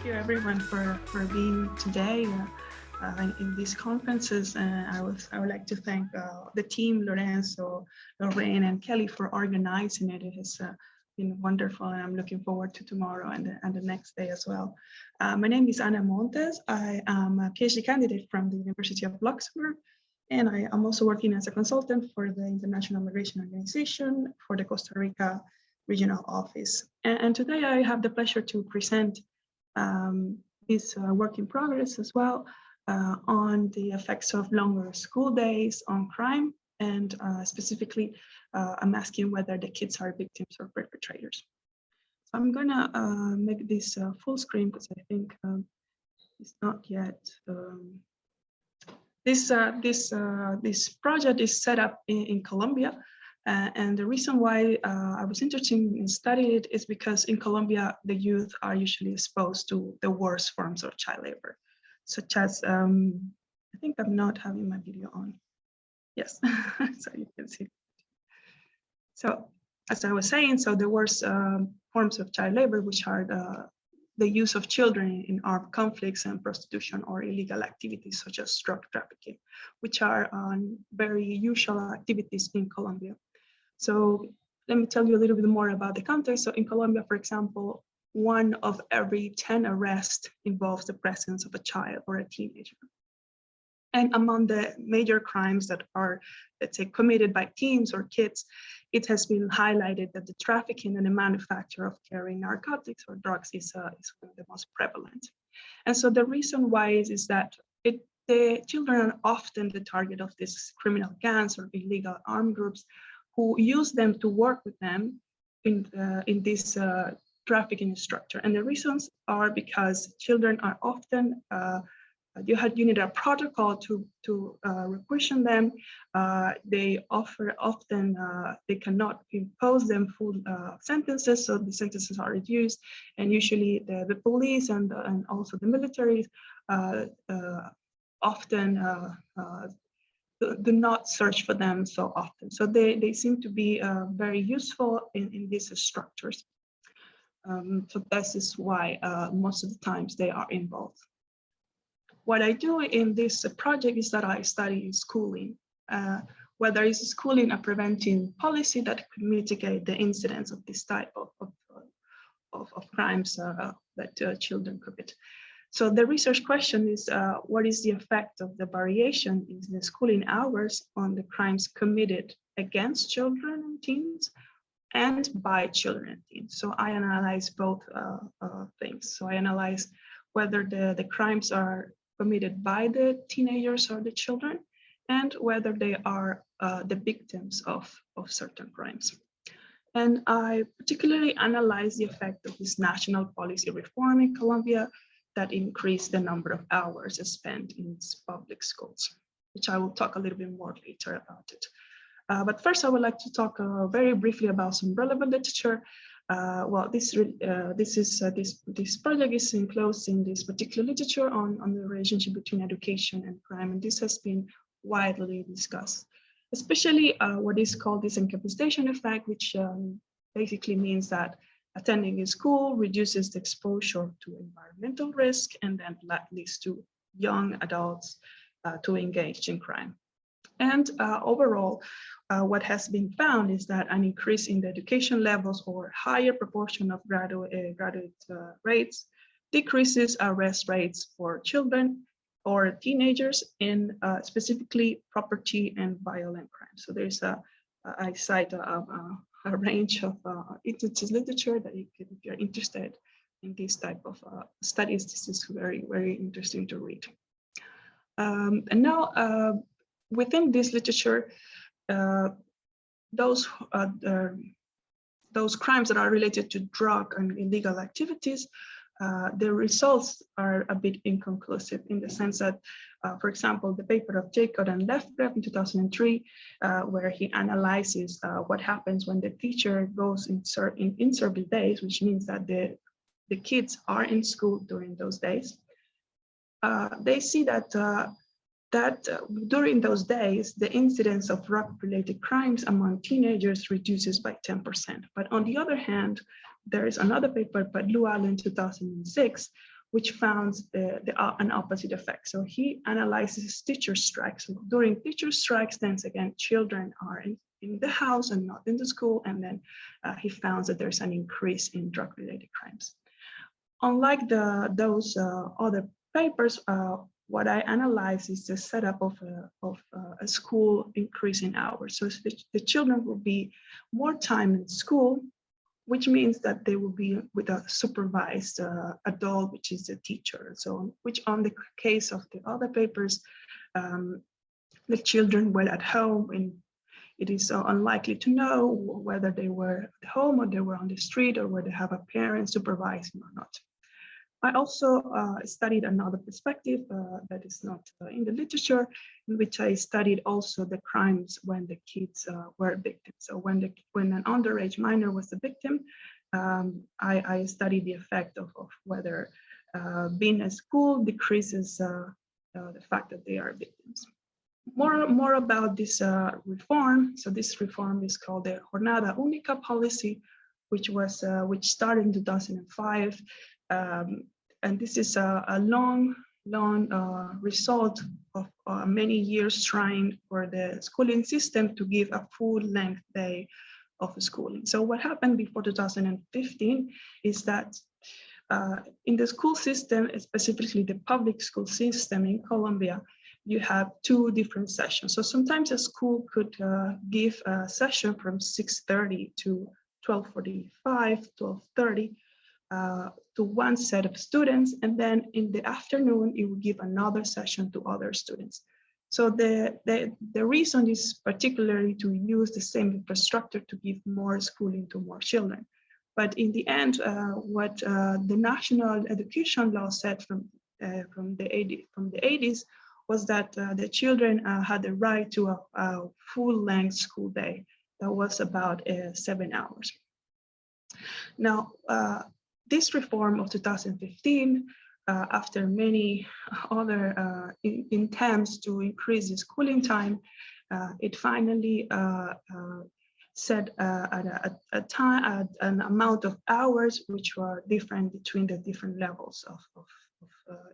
you everyone for being today in these conferences. And I would like to thank the team, Lorenzo, Lorraine, and Kelly for organizing it. It has been wonderful, and I'm looking forward to tomorrow and the next day as well. My name is Ana Montes. I am a PhD candidate from the University of Luxembourg, and I am also working as a consultant for the International Migration Organization for the Costa Rica Regional Office. And today I have the pleasure to present this work in progress as well on the effects of longer school days on crime, and specifically I'm asking whether the kids are victims or perpetrators. So I'm gonna make this full screen because I think it's not yet. This project is set up in Colombia. And the reason why I was interested in studying it is because in Colombia, the youth are usually exposed to the worst forms of child labor, such as, I think I'm not having my video on. Yes, so you can see. So as I was saying, so the worst forms of child labor, which are the use of children in armed conflicts and prostitution or illegal activities such as drug trafficking, which are very usual activities in Colombia. So let me tell you a little bit more about the context. So in Colombia, for example, 1 of every 10 arrests involves the presence of a child or a teenager. And among the major crimes that are, let's say, committed by teens or kids, it has been highlighted that the trafficking and the manufacture of carrying narcotics or drugs is one of the most prevalent. And so the reason why is that the children are often the target of these criminal gangs or illegal armed groups who use them to work with them in this trafficking structure. And the reasons are because children are often, you need a protocol to requisition them. They they cannot impose them full sentences, so the sentences are reduced. And usually the police and also the military often do not search for them so often. So they seem to be very useful in these structures. So this is why most of the times they are involved. What I do in this project is that I study schooling, whether it's schooling a preventing policy that could mitigate the incidence of this type of crimes that children commit. So the research question is, what is the effect of the variation in the schooling hours on the crimes committed against children and teens and by children and teens? So I analyze both things. So I analyze whether the crimes are committed by the teenagers or the children, and whether they are the victims of certain crimes. And I particularly analyze the effect of this national policy reform in Colombia that increased the number of hours spent in public schools, which I will talk a little bit more later about it. But first, I would like to talk very briefly about some relevant literature. Well, this project is enclosed in this particular literature on the relationship between education and crime, and this has been widely discussed, especially what is called this incapacitation effect, which basically means that attending a school reduces the exposure to environmental risk, and then that leads to young adults to engage in crime. And overall, what has been found is that an increase in the education levels or higher proportion of graduate rates decreases arrest rates for children or teenagers in specifically property and violent crime. So there's I cite a range of literature that if you're interested in this type of studies, this is very, very interesting to read. And now, within this literature, those crimes that are related to drug and illegal activities, the results are a bit inconclusive in the sense that, for example, the paper of Jacob and Lefebvre in 2003, where he analyzes what happens when the teacher goes in service days, which means that the kids are in school during those days. They see that during those days, the incidence of drug-related crimes among teenagers reduces by 10%. But on the other hand, there is another paper by Lual in 2006, which found an opposite effect. So he analyzes teacher strikes. So during teacher strikes, then again, children are in the house and not in the school, and then he found that there's an increase in drug-related crimes. Unlike those other papers, what I analyze is the setup of a school increasing hours. So the children will be more time in school, which means that they will be with a supervised adult, which is the teacher. So, which on the case of the other papers, the children were at home, and it is unlikely to know whether they were at home or they were on the street or whether they have a parent supervising or not. I also studied another perspective that is not in the literature, in which I studied also the crimes when the kids were victims. So when an underage minor was the victim, I studied the effect of whether being at school decreases the fact that they are victims. More about this reform. So this reform is called the Hornada Unica policy, which started in 2005. And this is a long result of many years trying for the schooling system to give a full-length day of schooling. So what happened before 2015 is that in the school system, specifically the public school system in Colombia, you have two different sessions. So sometimes a school could give a session from 6:30 to 12:45, 12:30 to one set of students, and then in the afternoon, it will give another session to other students. So the reason is particularly to use the same infrastructure to give more schooling to more children. But in the end, what the national education law said from the 80s was that the children had the right to a full-length school day that was about 7 hours. Now, this reform of 2015, after many other attempts to increase the schooling time, it finally set an amount of hours which were different between the different levels of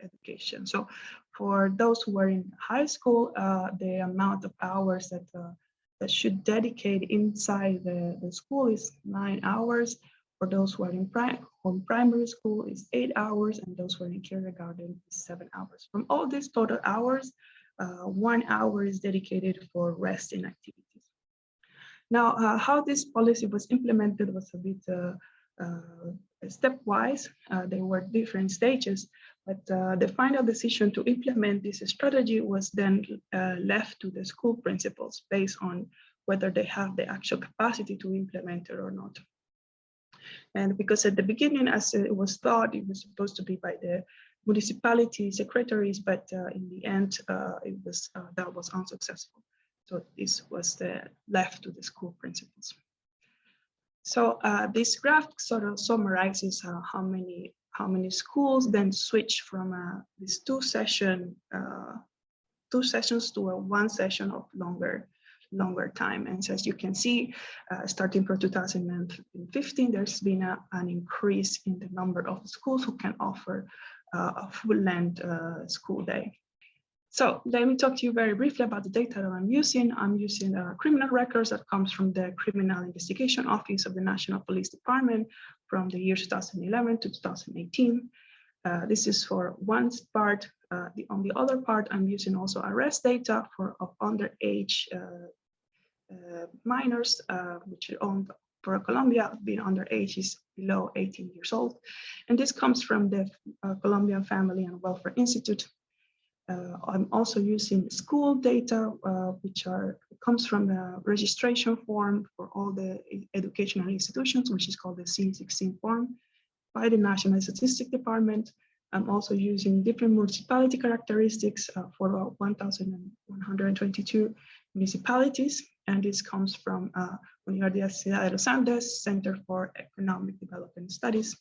education. So for those who were in high school, the amount of hours that should dedicate inside the school is 9 hours. For those who are in primary school is 8 hours, and those who are in kindergarten is 7 hours. From all these total hours, 1 hour is dedicated for resting activities. Now, how this policy was implemented was a bit stepwise. There were different stages, but the final decision to implement this strategy was then left to the school principals based on whether they have the actual capacity to implement it or not. And because at the beginning, as it was thought, it was supposed to be by the municipality secretaries, but in the end, that was unsuccessful. So this was left to the school principals. So this graph sort of summarizes how many schools then switch from these two sessions to a one session of longer time. And so as you can see, starting from 2015, there's been an increase in the number of schools who can offer a full-length school day. So let me talk to you very briefly about the data that I'm using. I'm using criminal records that comes from the Criminal Investigation Office of the National Police Department from the year 2011 to 2018. This is for one part. On the other part, I'm using also arrest data of underage minors, which for Colombia, being underage is below 18 years old. And this comes from the Colombian Family and Welfare Institute. I'm also using school data, which comes from the registration form for all the educational institutions, which is called the C16 form by the National Statistics Department. I'm also using different municipality characteristics for 1,122 municipalities, and this comes from Universidad de los Andes Center for Economic Development Studies.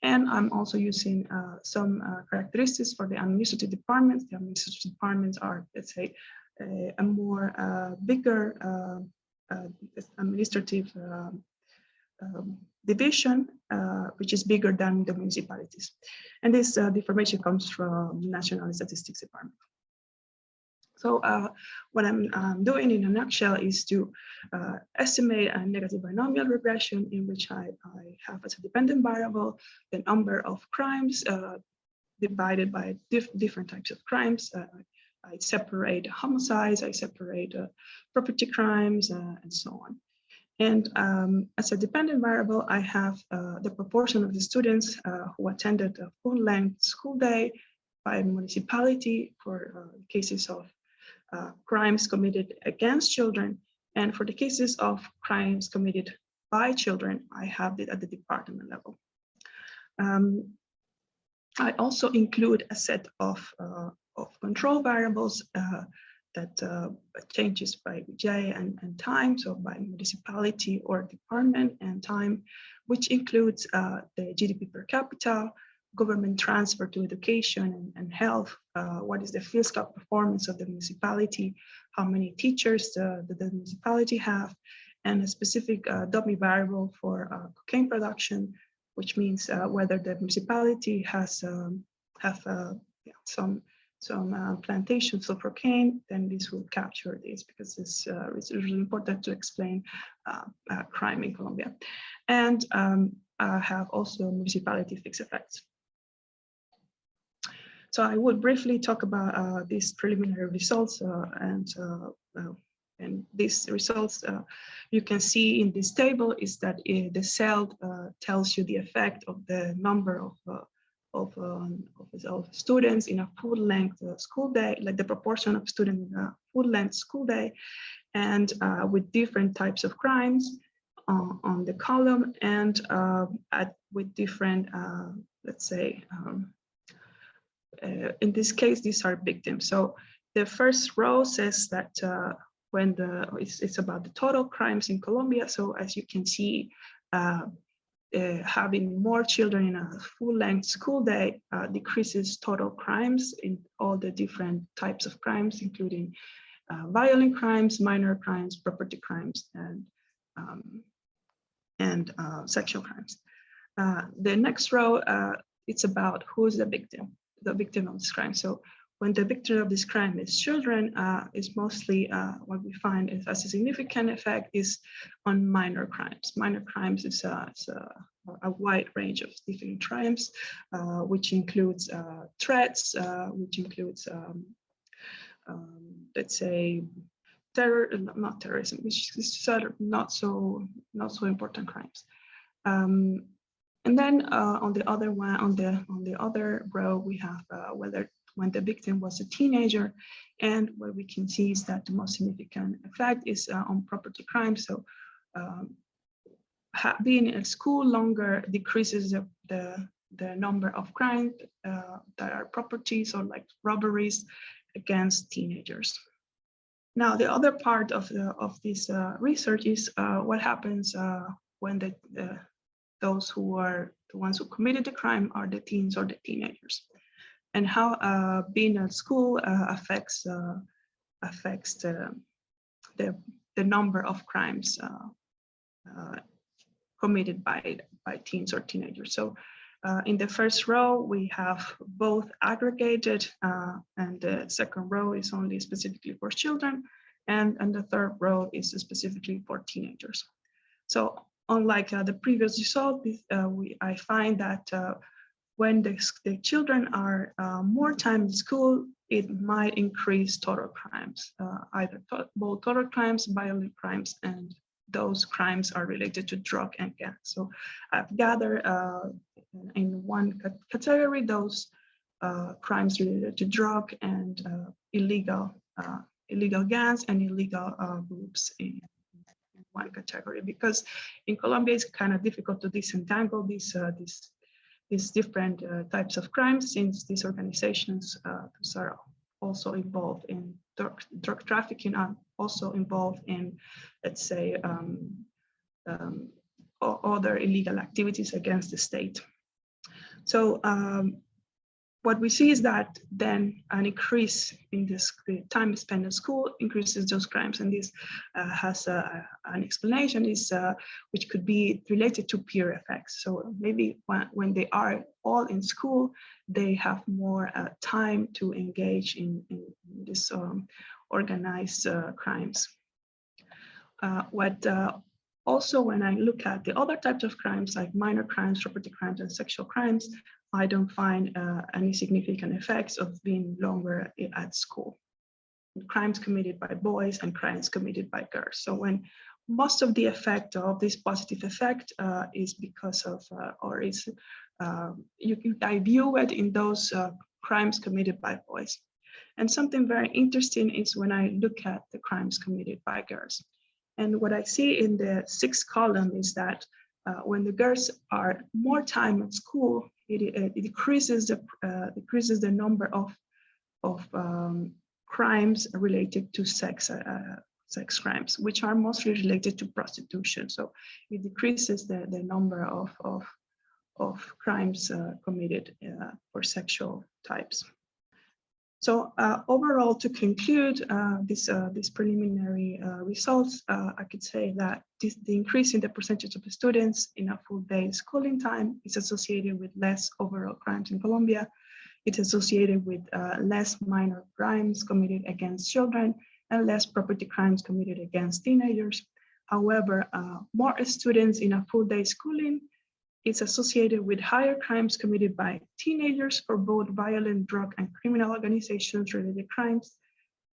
And I'm also using some characteristics for the administrative departments. The administrative departments are, let's say, a more bigger administrative division, which is bigger than the municipalities. And this information comes from the National Statistics Department. So what I'm doing in a nutshell is to estimate a negative binomial regression in which I have as a dependent variable the number of crimes divided by different types of crimes. I separate homicides, I separate property crimes, and so on. And as a dependent variable, I have the proportion of the students who attended a full-length school day by municipality for cases of crimes committed against children. And for the cases of crimes committed by children, I have it at the department level. I also include a set of control variables that changes by J and time, so by municipality or department and time, which includes the GDP per capita, government transfer to education and health, what is the fiscal performance of the municipality, how many teachers the municipality have, and a specific dummy variable for cocaine production, which means whether the municipality has some plantations of cocaine, then this will capture this because it's really important to explain crime in Colombia. And I have also municipality fixed effects. So I will briefly talk about these preliminary results and these results you can see in this table is that the cell tells you the effect of the number of students in a full-length school day, like the proportion of students in a full-length school day, and with different types of crimes on the column, and with different, let's say, in this case, these are victims. So the first row says that when it's about the total crimes in Colombia. So as you can see, having more children in a full-length school day decreases total crimes in all the different types of crimes, including violent crimes, minor crimes, property crimes, and sexual crimes. The next row, it's about who's the victim of this crime. So when the victim of this crime is children, is mostly what we find is as a significant effect is on minor crimes. Minor crimes is a wide range of different crimes, which includes threats, which includes, let's say, not terrorism, which is sort of not so important crimes. And then on the other one, on the other row, we have when the victim was a teenager, and what we can see is that the most significant effect is on property crimes. So being at school longer decreases the number of crimes that are properties or like robberies against teenagers. Now, the other part of this research is what happens when those who are the ones who committed the crime are the teens or the teenagers, and how being at school affects the number of crimes committed by teens or teenagers. So in the first row, we have both aggregated, and the second row is only specifically for children, and the third row is specifically for teenagers. So unlike the previous result, I find that when the children are more time in school, it might increase total crimes, either both total crimes, violent crimes, and those crimes are related to drug and gas. So I've gathered in one category those crimes related to drug and illegal gas and illegal groups in one category, because in Colombia it's kind of difficult to disentangle these different types of crimes, since these organizations are also involved in drug trafficking, are also involved in, let's say, other illegal activities against the state. So what we see is that then an increase in this time spent in school increases those crimes, and this has an explanation which could be related to peer effects. So maybe when they are all in school, they have more time to engage in this organized crimes. Also, when I look at the other types of crimes like minor crimes, property crimes, and sexual crimes, I don't find any significant effects of being longer at school. Crimes committed by boys and crimes committed by girls. So when most of the effect of this positive effect is because of, I view it in those crimes committed by boys. And something very interesting is when I look at the crimes committed by girls. And what I see in the sixth column is that when the girls are more time at school, it decreases the number of crimes related to sex crimes, which are mostly related to prostitution. So it decreases the number of crimes committed for sexual types. So overall, to conclude these preliminary results, I could say that the increase in the percentage of the students in a full day schooling time is associated with less overall crimes in Colombia. It's associated with less minor crimes committed against children and less property crimes committed against teenagers. However, more students in a full day schooling is associated with higher crimes committed by teenagers for both violent drug and criminal organizations related crimes,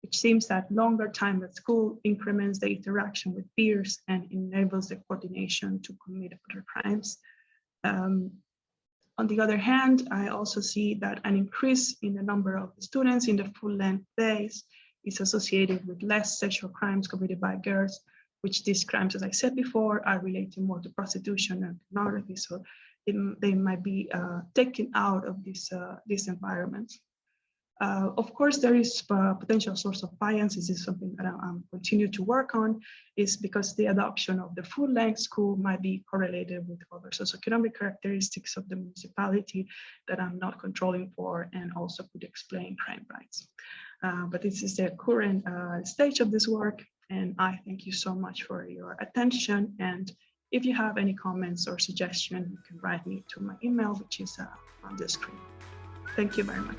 which seems that longer time at school increments the interaction with peers and enables the coordination to commit other crimes. On the other hand, I also see that an increase in the number of students in the full-length days is associated with less sexual crimes committed by girls, which these crimes, as I said before, are related more to prostitution and pornography. So they might be taken out of this environment. Of course, there is a potential source of bias. This is something that I'm continue to work on, is because the adoption of the full-length school might be correlated with other socioeconomic characteristics of the municipality that I'm not controlling for, and also could explain crime rates. But this is the current stage of this work, and I thank you so much for your attention. And if you have any comments or suggestions, you can write me to my email, which is on the screen. Thank you very much.